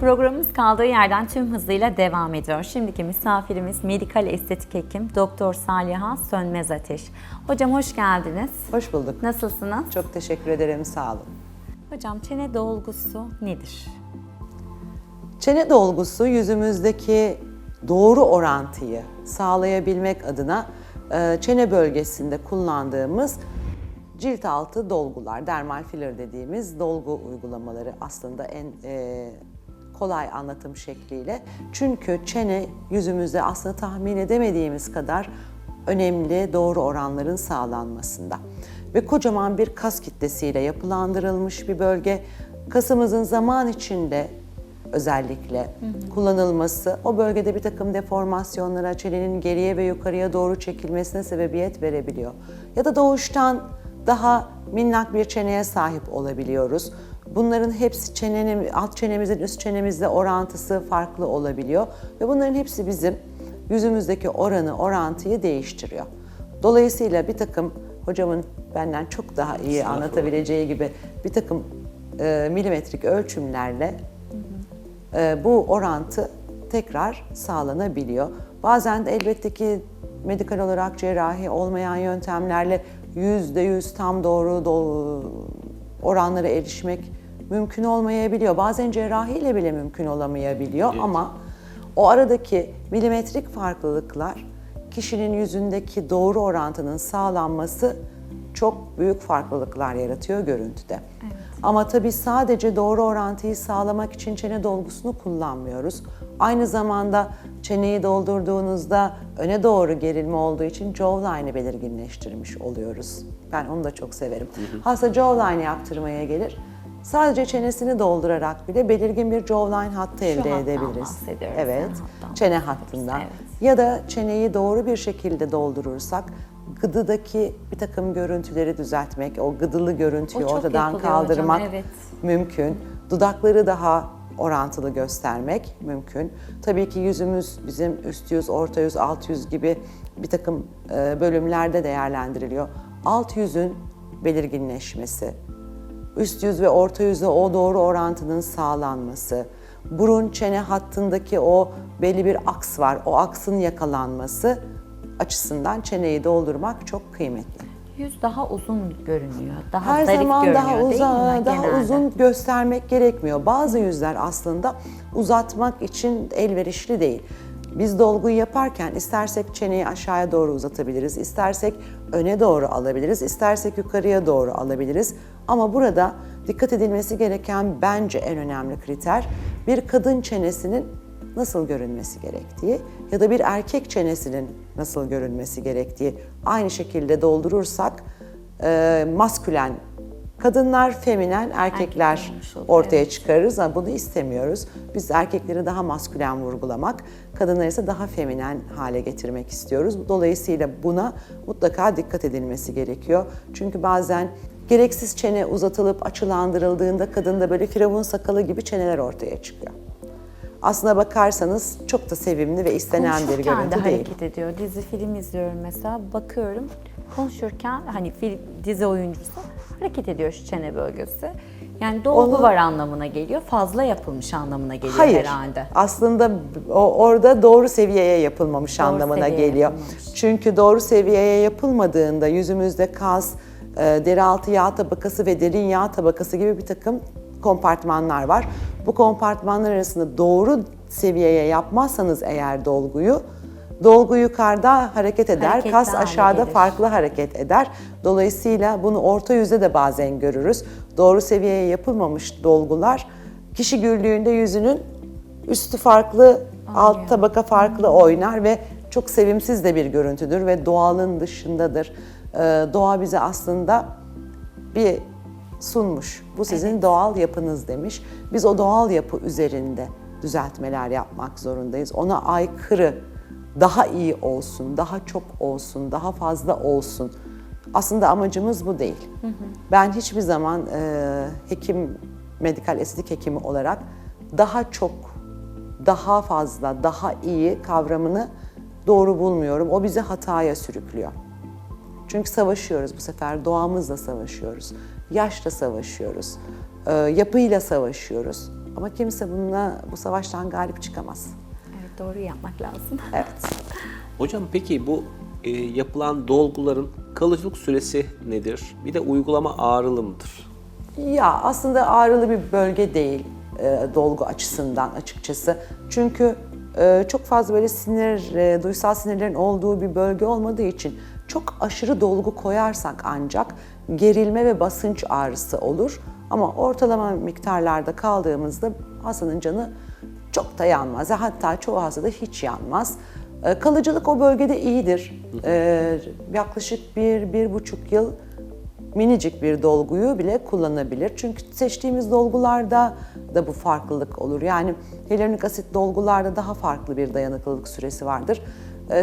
Programımız kaldığı yerden tüm hızıyla devam ediyor. Şimdiki misafirimiz medikal estetik hekim Doktor Saliha Sönmez Ateş. Hocam hoş geldiniz. Hoş bulduk. Nasılsınız? Çok teşekkür ederim, sağ olun. Hocam çene dolgusu nedir? Çene dolgusu yüzümüzdeki doğru orantıyı sağlayabilmek adına çene bölgesinde kullandığımız cilt altı dolgular, dermal filler dediğimiz dolgu uygulamaları aslında en kolay anlatım şekliyle. Çünkü çene yüzümüzde aslında tahmin edemediğimiz kadar önemli doğru oranların sağlanmasında. Ve kocaman bir kas kitlesiyle yapılandırılmış bir bölge. Kasımızın zaman içinde özellikle kullanılması o bölgede bir takım deformasyonlara, çenenin geriye ve yukarıya doğru çekilmesine sebebiyet verebiliyor. Ya da doğuştan daha minnak bir çeneye sahip olabiliyoruz. Bunların hepsi çenenin, alt çenemizin üst çenemizle orantısı farklı olabiliyor. Ve bunların hepsi bizim yüzümüzdeki orantıyı değiştiriyor. Dolayısıyla bir takım, hocamın benden çok daha iyi anlatabileceği gibi bir takım milimetrik ölçümlerle bu orantı tekrar sağlanabiliyor. Bazen de elbette ki medikal olarak cerrahi olmayan yöntemlerle %100 tam doğru oranlara erişmek mümkün olmayabiliyor. Bazen cerrahiyle bile mümkün olamayabiliyor, evet. Ama o aradaki milimetrik farklılıklar kişinin yüzündeki doğru orantının sağlanması çok büyük farklılıklar yaratıyor görüntüde. Evet. Ama tabii sadece doğru orantıyı sağlamak için çene dolgusunu kullanmıyoruz. Aynı zamanda çeneyi doldurduğunuzda öne doğru gerilme olduğu için jawline'ı belirginleştirmiş oluyoruz. Ben onu da çok severim. Hasta jawline yaptırmaya gelir. Sadece çenesini doldurarak bile belirgin bir jawline hattı elde edebiliriz. Evet, çene hattından. Evet. Ya da çeneyi doğru bir şekilde doldurursak gıdıdaki bir takım görüntüleri düzeltmek, o gıdılı görüntüyü ortadan kaldırmak hocam, evet. Mümkün. Dudakları daha orantılı göstermek mümkün. Tabii ki yüzümüz bizim üst yüz, orta yüz, alt yüz gibi bir takım bölümlerde değerlendiriliyor. Alt yüzün belirginleşmesi, üst yüz ve orta yüzde o doğru orantının sağlanması, burun çene hattındaki o belli bir aks var, o aksın yakalanması açısından çeneyi doldurmak çok kıymetli. Yüz daha uzun görünüyor, daha her zarif zaman görünüyor, daha uzun göstermek gerekmiyor. Bazı yüzler aslında uzatmak için elverişli değil. Biz dolguyu yaparken istersek çeneyi aşağıya doğru uzatabiliriz, istersek öne doğru alabiliriz, istersek yukarıya doğru alabiliriz. Ama burada dikkat edilmesi gereken bence en önemli kriter bir kadın çenesinin nasıl görünmesi gerektiği ya da bir erkek çenesinin nasıl görünmesi gerektiği. Aynı şekilde doldurursak maskülen kadınlar, feminen erkekler ortaya çıkarırız ama bunu istemiyoruz. Biz erkekleri daha maskülen vurgulamak, kadınları ise daha feminen hale getirmek istiyoruz. Dolayısıyla buna mutlaka dikkat edilmesi gerekiyor. Çünkü bazen gereksiz çene uzatılıp açılandırıldığında kadında böyle firavun sakalı gibi çeneler ortaya çıkıyor. Aslına bakarsanız çok da sevimli ve istenen bir görüntü değil. Konuşurken de hareket ediyor. Dizi film izliyorum mesela, bakıyorum konuşurken hani dizi oyuncusu hareket ediyor şu çene bölgesi. Yani dolgu var anlamına geliyor, fazla yapılmış anlamına geliyor herhalde. Hayır, aslında orada doğru seviyeye yapılmamış anlamına geliyor. Çünkü doğru seviyeye yapılmadığında yüzümüzde kas, deri altı yağ tabakası ve derin yağ tabakası gibi bir takım kompartmanlar var. Bu kompartmanlar arasında doğru seviyeye yapmazsanız eğer dolgu yukarıda hareket eder, kas aşağıda farklı hareket eder. Dolayısıyla bunu orta yüzde de bazen görürüz. Doğru seviyeye yapılmamış dolgular kişi güldüğünde yüzünün üstü farklı, alt tabaka farklı oynar ve çok sevimsiz de bir görüntüdür ve doğalın dışındadır. Doğa bize aslında bir sunmuş. Bu sizin doğal yapınız demiş. Biz o doğal yapı üzerinde düzeltmeler yapmak zorundayız. Ona aykırı, daha iyi olsun, daha çok olsun, daha fazla olsun. Aslında amacımız bu değil. Ben hiçbir zaman medikal estetik hekimi olarak daha çok, daha fazla, daha iyi kavramını doğru bulmuyorum. O bizi hataya sürüklüyor. Çünkü savaşıyoruz bu sefer, doğamızla savaşıyoruz, yaşla savaşıyoruz, yapıyla savaşıyoruz. Ama kimse bu savaştan galip çıkamaz. Evet, doğru yapmak lazım. Evet. Hocam peki bu yapılan dolguların kalıcılık süresi nedir? Bir de uygulama ağrılı mıdır? Ya aslında ağrılı bir bölge değil dolgu açısından açıkçası. Çünkü çok fazla böyle duysal sinirlerin olduğu bir bölge olmadığı için çok aşırı dolgu koyarsak ancak gerilme ve basınç ağrısı olur. Ama ortalama miktarlarda kaldığımızda hastanın canı çok da yanmaz. Hatta çoğu hastada hiç yanmaz. Kalıcılık o bölgede iyidir. Yaklaşık 1-1,5 yıl minicik bir dolguyu bile kullanabilir. Çünkü seçtiğimiz dolgularda da bu farklılık olur. Yani hyaluronik asit dolgularda daha farklı bir dayanıklılık süresi vardır.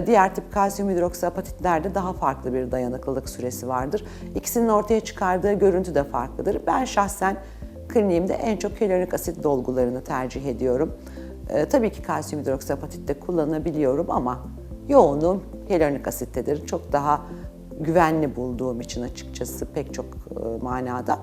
Diğer tip kalsiyum hidroksapatitlerde daha farklı bir dayanıklılık süresi vardır. İkisinin ortaya çıkardığı görüntü de farklıdır. Ben şahsen kliniğimde en çok hyaluronik asit dolgularını tercih ediyorum. Tabii ki kalsiyum hidroksapatit de kullanabiliyorum ama yoğunluğum hyaluronik asittedir. Çok daha güvenli bulduğum için açıkçası pek çok manada.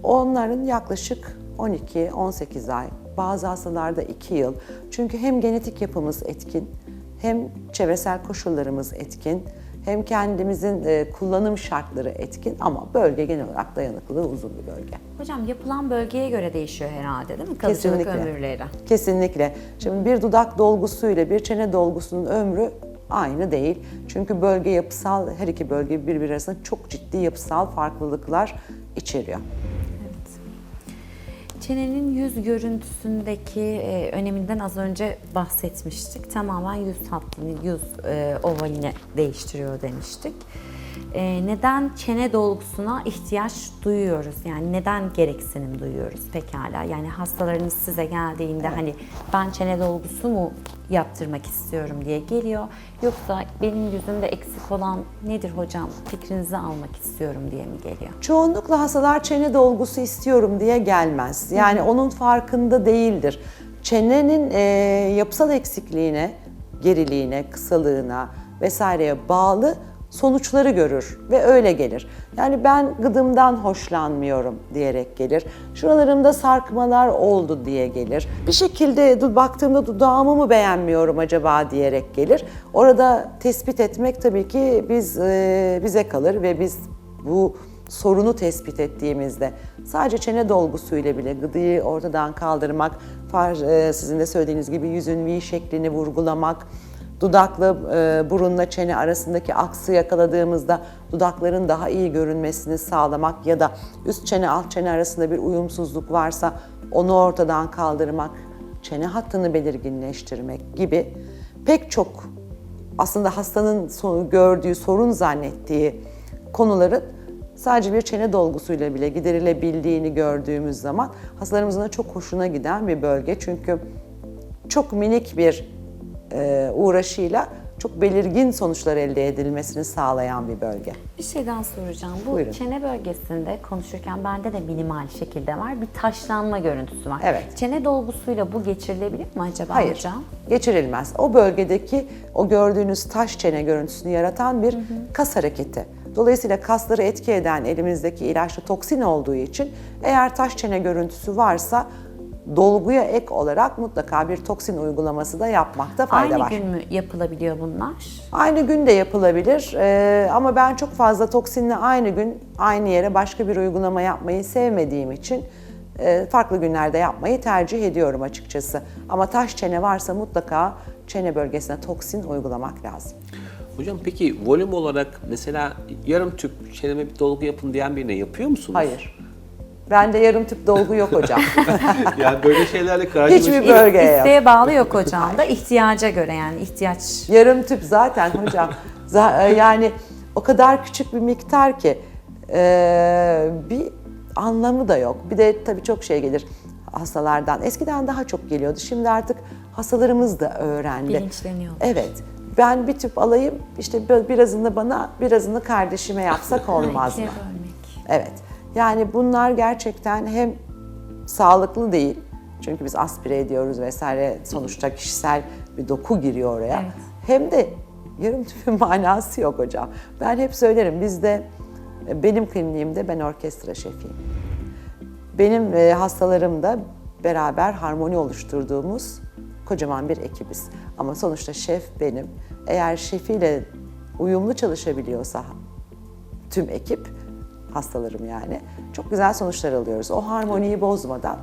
Onların yaklaşık 12-18 ay, bazı hastalarda 2 yıl. Çünkü hem genetik yapımız etkin, hem çevresel koşullarımız etkin, hem kendimizin kullanım şartları etkin ama bölge genel olarak dayanıklılığı uzun bir bölge. Hocam yapılan bölgeye göre değişiyor herhalde değil mi? Kalıcılık ömürleri. Kesinlikle. Şimdi bir dudak dolgusu ile bir çene dolgusunun ömrü aynı değil. Çünkü bölge yapısal, her iki bölge birbiri arasında çok ciddi yapısal farklılıklar içeriyor. Çenenin yüz görüntüsündeki öneminden az önce bahsetmiştik. Tamamen yüz hattını, yüz ovalini değiştiriyor demiştik. Neden çene dolgusuna ihtiyaç duyuyoruz? Yani neden gereksinim duyuyoruz pekala? Yani hastalarınız size geldiğinde hani ben çene dolgusu mu yaptırmak istiyorum diye geliyor. Yoksa benim yüzümde eksik olan nedir hocam? Fikrinizi almak istiyorum diye mi geliyor? Çoğunlukla hastalar çene dolgusu istiyorum diye gelmez. Yani onun farkında değildir. Çenenin yapısal eksikliğine, geriliğine, kısalığına vesaireye bağlı sonuçları görür ve öyle gelir. Yani ben gıdımdan hoşlanmıyorum diyerek gelir. Şuralarımda sarkmalar oldu diye gelir. Bir şekilde baktığımda dudağımı mı beğenmiyorum acaba diyerek gelir. Orada tespit etmek tabii ki bize kalır ve biz bu sorunu tespit ettiğimizde sadece çene dolgusuyla bile gıdıyı ortadan kaldırmak, sizin de söylediğiniz gibi yüzün V şeklini vurgulamak, dudakla burunla çene arasındaki aksı yakaladığımızda dudakların daha iyi görünmesini sağlamak ya da üst çene alt çene arasında bir uyumsuzluk varsa onu ortadan kaldırmak, çene hattını belirginleştirmek gibi pek çok aslında hastanın gördüğü, sorun zannettiği konuların sadece bir çene dolgusuyla bile giderilebildiğini gördüğümüz zaman hastalarımızın da çok hoşuna giden bir bölge. Çünkü çok minik bir uğraşıyla çok belirgin sonuçlar elde edilmesini sağlayan bir bölge. Bir şey daha soracağım. Bu Buyurun. çene bölgesinde konuşurken bende de minimal şekilde var. Bir taşlanma görüntüsü var. Evet. Çene dolgusuyla bu geçirilebilir mi acaba Hayır, hocam? geçirilmez. O bölgedeki o gördüğünüz taş çene görüntüsünü yaratan bir kas hareketi. Dolayısıyla kasları etki eden elimizdeki ilaçlı toksin olduğu için eğer taş çene görüntüsü varsa dolguya ek olarak mutlaka bir toksin uygulaması da yapmakta fayda var. Aynı gün mü yapılabiliyor bunlar? Aynı gün de yapılabilir ama ben çok fazla toksinle aynı gün aynı yere başka bir uygulama yapmayı sevmediğim için farklı günlerde yapmayı tercih ediyorum açıkçası. Ama taş çene varsa mutlaka çene bölgesine toksin uygulamak lazım. Hocam peki volüm olarak mesela yarım tüp çeneme bir dolgu yapın diyen birine yapıyor musunuz? Hayır. Bende yarım tüp dolgu yok hocam. Yani böyle şeylerle Hiçbir karşılaşıyoruz. bölgeye yok. İsteğe bağlı yok hocam da ihtiyaca göre yani ihtiyaç. Yarım tüp zaten hocam. Yani o kadar küçük bir miktar ki bir anlamı da yok. Bir de tabii çok şey gelir hastalardan. Eskiden daha çok geliyordu. Şimdi artık hastalarımız da öğrendi. Bilinçleniyor. Evet. Ben bir tüp alayım, işte birazını bana, birazını kardeşime yapsak olmaz mı? İkiye bölmek. Evet. Yani bunlar gerçekten hem sağlıklı değil. Çünkü biz aspire ediyoruz vesaire. Sonuçta kişisel bir doku giriyor oraya. Evet. Hem de yarım tüpün manası yok hocam. Ben hep söylerim, benim kliniğimde ben orkestra şefiyim. Benim hastalarım da beraber harmoni oluşturduğumuz kocaman bir ekibiz. Ama sonuçta şef benim. Eğer şefiyle uyumlu çalışabiliyorsa tüm ekip, hastalarım yani, çok güzel sonuçlar alıyoruz. O harmoniyi bozmadan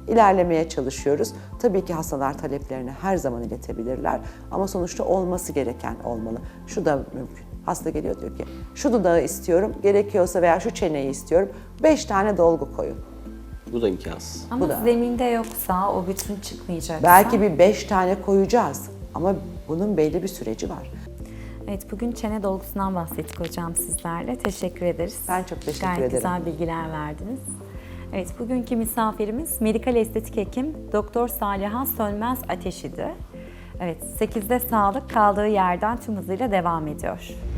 ilerlemeye çalışıyoruz. Tabii ki hastalar taleplerini her zaman iletebilirler ama sonuçta olması gereken olmalı. Şu da mümkün. Hasta geliyor diyor ki şu dudağı istiyorum, gerekiyorsa veya şu çeneyi istiyorum, 5 tane dolgu koyun. Bu da imkansız. Ama Bu da. zeminde yoksa, o bütün çıkmayacaksa. Belki bir 5 tane koyacağız ama bunun belli bir süreci var. Evet, bugün çene dolgusundan bahsettik hocam sizlerle. Teşekkür ederiz. Ben çok teşekkür Gayet ederim. güzel bilgiler verdiniz. Evet, bugünkü misafirimiz medikal estetik hekim Doktor Saliha Sönmez Ateş idi. Evet, 8'de sağlık kaldığı yerden tüm hızıyla devam ediyor.